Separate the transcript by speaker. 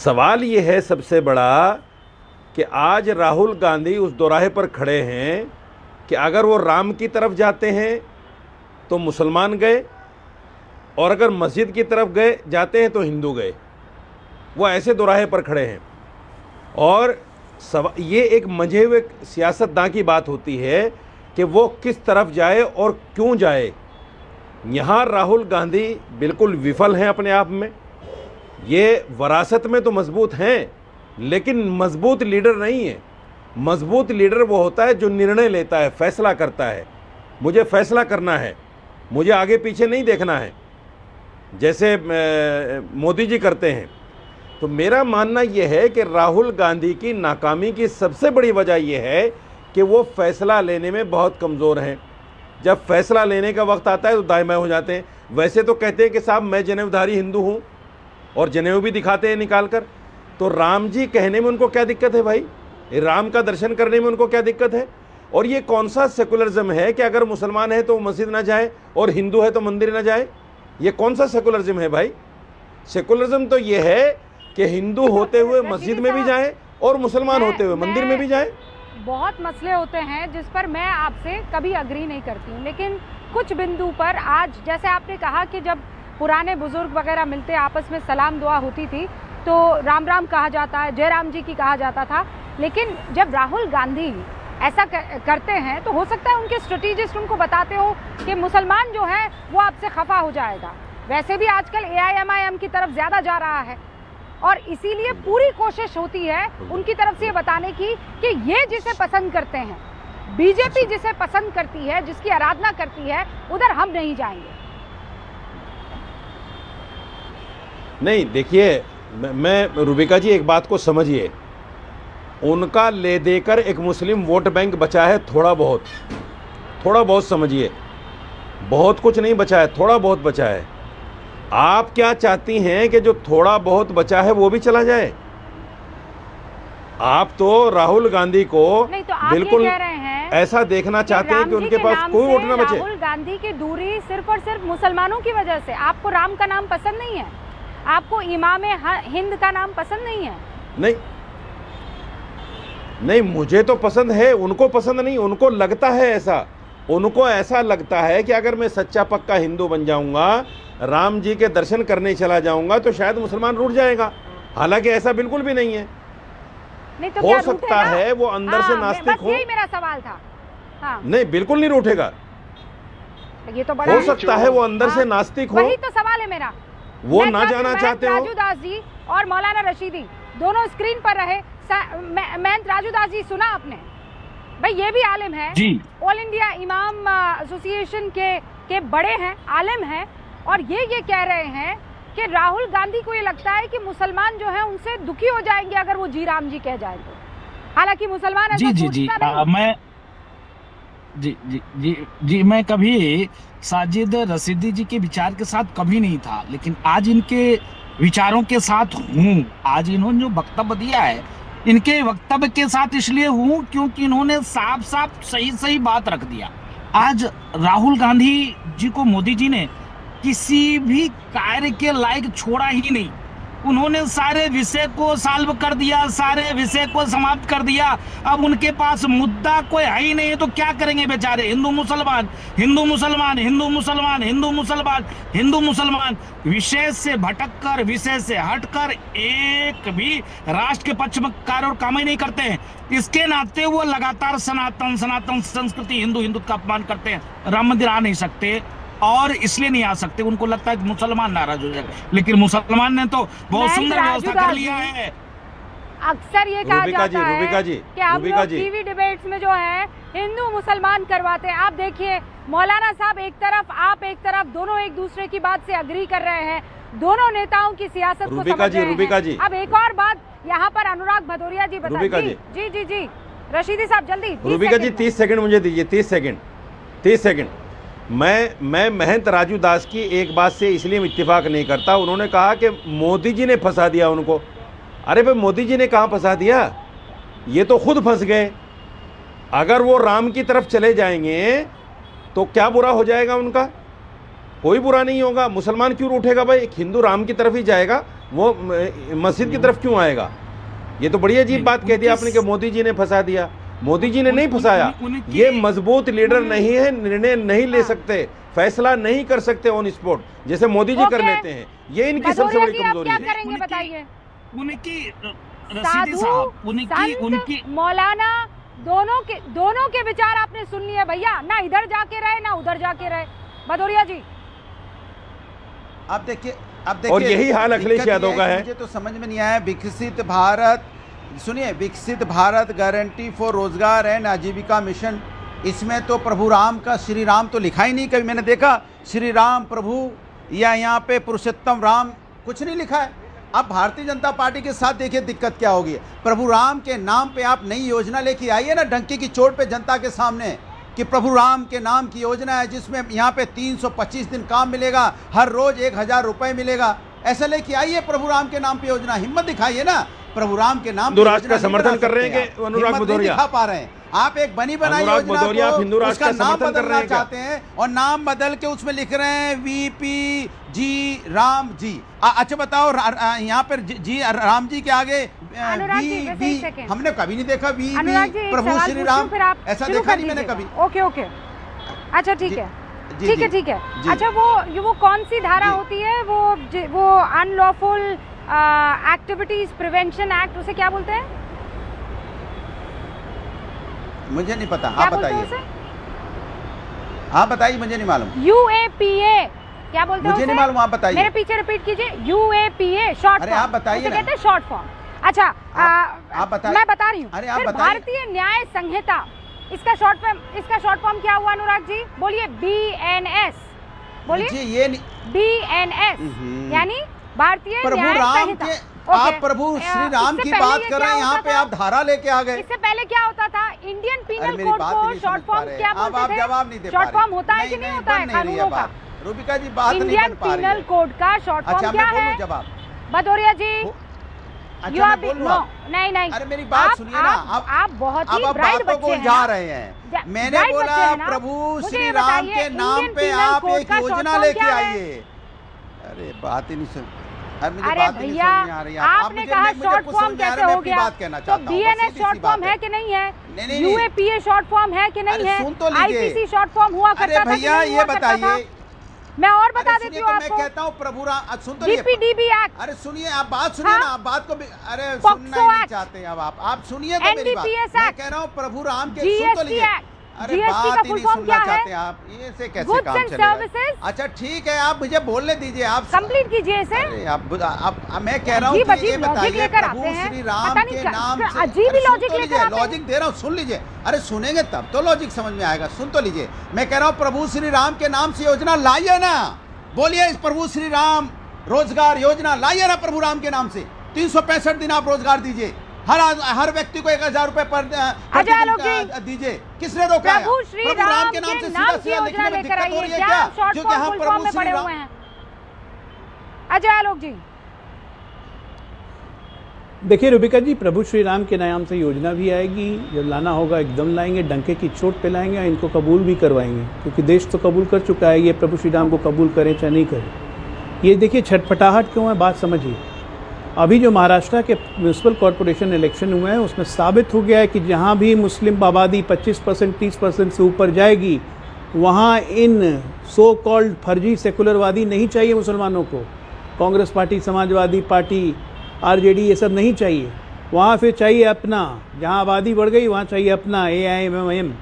Speaker 1: सवाल ये है सबसे बड़ा कि आज राहुल गांधी उस दोराहे पर खड़े हैं कि अगर वो राम की तरफ जाते हैं तो मुसलमान गए और अगर मस्जिद की तरफ गए जाते हैं तो हिंदू गए। वो ऐसे दोराहे पर खड़े हैं और ये एक मंझे हुए सियासतदां की बात होती है कि वो किस तरफ जाए और क्यों जाए। यहाँ राहुल गांधी बिल्कुल विफल हैं अपने आप में। ये वरासत में तो मजबूत हैं लेकिन मजबूत लीडर नहीं है। मजबूत लीडर वो होता है जो निर्णय लेता है, फैसला करता है। मुझे फैसला करना है, मुझे आगे पीछे नहीं देखना है, जैसे मोदी जी करते हैं। तो मेरा मानना यह है कि राहुल गांधी की नाकामी की सबसे बड़ी वजह यह है कि वो फैसला लेने में बहुत कमज़ोर हैं। जब फैसला लेने का वक्त आता है तो दाएं बाएं हो जाते हैं। वैसे तो कहते हैं कि साहब मैं जनेऊधारी हिंदू हूँ और जनेऊ भी दिखाते हैं निकाल कर। तो राम जी कहने में उनको क्या दिक्कत है भाई? राम का दर्शन करने में उनको क्या दिक्कत है? और ये कौन सा सेकुलरिज्म है कि अगर मुसलमान है तो मस्जिद ना जाए और हिंदू है तो मंदिर ना जाए? ये कौन सा सेकुलरिज्म है भाई? सेकुलरिज्म तो ये है कि हिंदू होते हुए मस्जिद में भी जाए और मुसलमान होते हुए मंदिर में भी जाए।
Speaker 2: बहुत मसले होते हैं जिस पर मैं आपसे कभी अग्री नहीं करती हूँ, लेकिन कुछ बिंदु पर आज जैसे आपने कहा कि जब पुराने बुजुर्ग वगैरह मिलते आपस में सलाम दुआ होती थी तो राम राम कहा जाता है, जय राम जी की कहा जाता था। लेकिन जब राहुल गांधी ऐसा करते हैं तो हो सकता है उनके स्ट्रेटेजिस्ट उनको बताते हो कि मुसलमान जो है वो आपसे खफा हो जाएगा। वैसे भी आजकल AIMIM की तरफ ज़्यादा जा रहा है और इसीलिए पूरी कोशिश होती है उनकी तरफ से ये बताने की कि ये जिसे पसंद करते हैं, बीजेपी जिसे पसंद करती है, जिसकी आराधना करती है, उधर हम नहीं जाएंगे।
Speaker 1: नहीं, देखिए मैं रूबिका जी एक बात को समझिए, उनका ले देकर एक मुस्लिम वोट बैंक बचा है थोड़ा बहुत समझिए। बहुत कुछ नहीं बचा है, थोड़ा बहुत बचा है। आप क्या चाहती हैं कि जो थोड़ा बहुत बचा है वो भी चला जाए? आप तो राहुल गांधी को
Speaker 2: तो आप
Speaker 1: बिल्कुल
Speaker 2: कह रहे हैं
Speaker 1: ऐसा देखना चाहते हैं कि उनके पास कोई वोट ना बचे।
Speaker 2: राहुल गांधी की दूरी सिर्फ और सिर्फ मुसलमानों की वजह से। आपको राम का नाम पसंद नहीं है, आपको इमाम हिंद का नाम पसंद नहीं है?
Speaker 1: नहीं, मुझे तो पसंद है, उनको पसंद नहीं। उनको लगता है ऐसा, उनको ऐसा लगता है कि अगर मैं सच्चा पक्का हिंदू बन जाऊंगा, राम जी के दर्शन करने चला जाऊंगा तो शायद मुसलमान रूठ जाएगा। हालांकि ऐसा बिल्कुल भी नहीं है।
Speaker 2: नहीं तो
Speaker 1: हो सकता है वो अंदर से नास्तिक हो।
Speaker 2: यही मेरा सवाल था। हाँ।
Speaker 1: नहीं, बिल्कुल नहीं रूठेगा।
Speaker 2: ये तो बड़ा
Speaker 1: हो सकता है वो अंदर से नास्तिक हो।
Speaker 2: वही तो सवाल है मेरा।
Speaker 1: वो ना जाना चाहते हो।
Speaker 2: राजू दास जी और मौलाना रशीदी दोनों स्क्रीन पर रहे। महंत राजू दास जी, सुना आपने? भाई ये भी आलिम है, ऑल इंडिया इमाम एसोसिएशन के बड़े हैं, आलिम हैं, और ये कह रहे हैं कि राहुल गांधी को ये लगता है कि मुसलमान जो है उनसे दुखी हो जाएंगे अगर वो जी राम जी कह जाए तो। हालांकि मुसलमान ऐसा सोचता नहीं।
Speaker 3: जी मैं कभी साजिद रशीदी जी के विचार के साथ कभी नहीं था, लेकिन आज इनके विचारों के साथ हूँ। आज इन्होंने जो वक्तव्य दिया है, इनके वक्तव्य के साथ इसलिए हूँ क्योंकि इन्होंने साफ साफ सही बात रख दिया। आज राहुल गांधी जी को मोदी जी ने किसी भी कार्य के लायक छोड़ा ही नहीं। उन्होंने सारे विषय को सॉल्व कर दिया, सारे विषय को समाप्त कर दिया। अब उनके पास मुद्दा कोई है ही नहीं है तो क्या करेंगे बेचारे? हिंदू मुसलमान, हिंदू मुसलमान, हिंदू मुसलमान, हिंदू मुसलमान, हिंदू मुसलमान। विषय से भटककर, विषय से हटकर एक भी राष्ट्र के पक्ष में कार्य और काम ही नहीं करते हैं। इसके नाते वो लगातार सनातन संस्कृति, हिंदू का अपमान करते हैं। राम मंदिर आ नहीं सकते और इसलिए नहीं आ सकते, उनको लगता है कि मुसलमान नाराज हो जाएगा, लेकिन मुसलमान ने तो बहुत सुंदर व्यवस्था कर लिया है।
Speaker 2: अक्सर ये कहा जाता है कि आप लोग टीवी डिबेट्स में जो है हिंदू मुसलमान करवाते हैं। आप देखिए मौलाना साहब एक तरफ, आप एक तरफ, दोनों एक दूसरे की बात से अग्री कर रहे हैं, दोनों नेताओं की सियासत को समझ रहे हैं। अब एक और बात यहाँ पर अनुराग भदौरिया जी बताइए। जी रशीदी साहब जल्दी।
Speaker 1: रूबिका जी 30 सेकंड मुझे दीजिए, 30 सेकंड। मैं महंत राजू दास की एक बात से इसलिए इत्तेफाक नहीं करता। उन्होंने कहा कि मोदी जी ने फंसा दिया उनको। अरे भाई, मोदी जी ने कहाँ फंसा दिया? ये तो खुद फंस गए। अगर वो राम की तरफ चले जाएंगे तो क्या बुरा हो जाएगा उनका? कोई बुरा नहीं होगा। मुसलमान क्यों रूठेगा भाई? एक हिंदू राम की तरफ ही जाएगा वो मस्जिद की तरफ क्यों आएगा? ये तो बड़ी अजीब बात कह दी आपने कि मोदी जी ने फंसा दिया। मोदी जी ने नहीं फंसाया, ये मजबूत लीडर नहीं है, निर्णय नहीं ले सकते, फैसला नहीं कर सकते ऑन स्पॉट जैसे मोदी जी कर लेते हैं। ये इनकी सबसे बड़ी कमजोरी
Speaker 2: क्या करेंगे बताइए?
Speaker 3: उनकी रसीदी साहब, उनकी
Speaker 2: मौलाना दोनों के विचार आपने सुन लिए भैया, ना इधर जाके रहे ना उधर जाके रहे। भदौरिया जी
Speaker 4: अब देखिए
Speaker 1: और यही हाल अखिलेश यादव का है।
Speaker 4: मुझे तो समझ में नहीं आया, विकसित भारत, सुनिए, विकसित भारत गारंटी फॉर रोजगार एंड आजीविका मिशन, इसमें तो प्रभु राम का श्री राम तो लिखा ही नहीं। कभी मैंने देखा श्री राम प्रभु या यहाँ पे पुरुषोत्तम राम कुछ नहीं लिखा है। अब भारतीय जनता पार्टी के साथ देखिए दिक्कत क्या होगी। प्रभु राम के नाम पे आप नई योजना लेके आइए ना डंके की चोट पे जनता के सामने कि प्रभु राम के नाम की योजना है जिसमें यहाँ पे 325 दिन काम मिलेगा, हर रोज 1000 रुपए मिलेगा। ऐसा लेके आइए प्रभु राम के नाम पे योजना, हिम्मत दिखाइए ना। प्रभु राम के नाम
Speaker 1: हिंदू राष्ट्र का समर्थन कर रहे हैं कि अनुराग भदौरिया
Speaker 4: दिखा पा रहे हैं? आप एक बनी बनाई योजना को उसका नाम बदलना चाहते हैं और नाम बदल के उसमें लिख रहे हैं वीपी जी राम जी। अच्छा बताओ, यहाँ पर जी राम जी के आगे वी हमने कभी नहीं देखा। वी प्रभु श्री राम ऐसा देखा नहीं मैंने कभी।
Speaker 2: ओके ओके, अच्छा ठीक है, ठीक है। अच्छा वो कौन सी धारा होती है? वो अनलॉफुल एक्टिविटीज प्रिवेंशन एक्ट, उसे क्या बोलते हैं?
Speaker 4: मुझे नहीं पता, आप बताइए। आप बताइए, मुझे नहीं मालूम।
Speaker 2: UAPA क्या बोलते हैं?
Speaker 4: मुझे नहीं मालूम, आप बताइए।
Speaker 2: मेरे पीछे रिपीट कीजिए। UAPA short form.
Speaker 4: आप बताइए ना।
Speaker 2: कहते हैं शॉर्ट फॉर्म। अच्छा
Speaker 4: आप बताइए।
Speaker 2: मैं बता रही हूँ।
Speaker 4: अरे आप बताइए।
Speaker 2: भारतीय न्याय संहिता, इसका शॉर्ट फॉर्म क्या हुआ अनुराग जी? बोलिए। BNS बोलिए।
Speaker 4: ये
Speaker 2: BNS यानी भारतीय न्याय संहिता।
Speaker 4: आप प्रभु श्री राम की बात कर रहे हैं, यहाँ पे आप धारा लेके आ गए।
Speaker 2: इससे पहले क्या होता था? इंडियन पीनल कोड को शॉर्ट फॉर्म क्या बोलते थे?
Speaker 4: आप जवाब नहीं दे पा रहे।
Speaker 2: शॉर्ट फॉर्म होता है कि नहीं होता है कानूनों का?
Speaker 4: रूबिका जी बात नहीं
Speaker 2: इंडियन
Speaker 4: बन पा रही है।
Speaker 2: पीनल कोड का शॉर्ट फॉर्म क्या है?
Speaker 4: जवाब
Speaker 2: भदौरिया जी।
Speaker 4: अच्छा मैं बोलूं?
Speaker 2: नहीं,
Speaker 4: अरे मेरी बात सुनिए ना।
Speaker 2: आप बहुत ही ब्राइट बच्चे हैं।
Speaker 4: जा रहे हैं। मैंने बोला प्रभु श्री राम के नाम पे आप एक योजना लेके आइए। अरे बात ही नहीं सुन।
Speaker 2: अरे भैया, आपने कहा शॉर्ट फॉर्म कैसे हो गया? तो BNS शॉर्ट फॉर्म है कि नहीं है? UAPA शॉर्ट फॉर्म है कि नहीं है? IPC शॉर्ट फॉर्म हुआ करता था?
Speaker 4: भैया ये बताइए।
Speaker 2: मैं और बता देती हूँ आपको।
Speaker 4: मैं कहता हूँ प्रभु राम, सुन तो
Speaker 2: DPDB एक्ट।
Speaker 4: अरे सुनिए, आप बात सुनिए ना। आप बात को अरे सुनना ही नहीं चाहते अब आप सुनिए तो मेरी बात। मैं कह रहा हूँ प्रभु राम के, सुन तो लीजिए। अरे बात ही नहीं सुनना चाहते आप, ये से कैसे काम चलेगा? अच्छा ठीक है, आप मुझे बोलने दीजिए। आप
Speaker 2: कंप्लीट कीजिए इसे।
Speaker 4: अरे आप मैं कह रहा हूँ कि ये बताइए प्रभु श्री राम के नाम से
Speaker 2: अजीब ही लॉजिक लेकर आते हैं।
Speaker 4: लॉजिक दे रहा हूँ, सुन लीजिए। अरे सुनेंगे तब तो लॉजिक समझ में आएगा। सुन तो लीजिए, मैं कह रहा हूँ प्रभु श्री राम के नाम से योजना लाइए ना। बोलिए, इस प्रभु श्री राम रोजगार योजना लाइए ना प्रभु राम के नाम से। 365 दिन आप रोजगार दीजिए, हर व्यक्ति को 1000 रुपए पर दीजिए। किसने रोका है?
Speaker 2: प्रभु श्री राम के नाम से सीधा लिखने में दिक्कत हो रही है क्या? क्योंकि हम प्रभु श्री राम। अजय आलोक जी
Speaker 5: देखिए रूबिका जी, प्रभु श्री राम के नाम से योजना भी आएगी। जब लाना होगा एकदम लाएंगे, डंके की चोट पे लाएंगे, इनको कबूल भी करवाएंगे क्योंकि देश तो कबूल कर चुका है। ये प्रभु श्री राम को कबूल करें चाहे नहीं करें, ये देखिए छटपटाहट क्यों है, बात समझिए। अभी जो महाराष्ट्र के म्यूनसिपल कॉरपोरेशन इलेक्शन हुए हैं उसमें साबित हो गया है कि जहाँ भी मुस्लिम आबादी 25% 30% से ऊपर जाएगी वहाँ इन सो कॉल्ड फर्जी सेकुलरवादी नहीं चाहिए मुसलमानों को। Congress party, Samajwadi party, RJD ये सब नहीं चाहिए। वहाँ फिर चाहिए अपना, जहाँ आबादी बढ़ गई वहाँ चाहिए अपना AIMM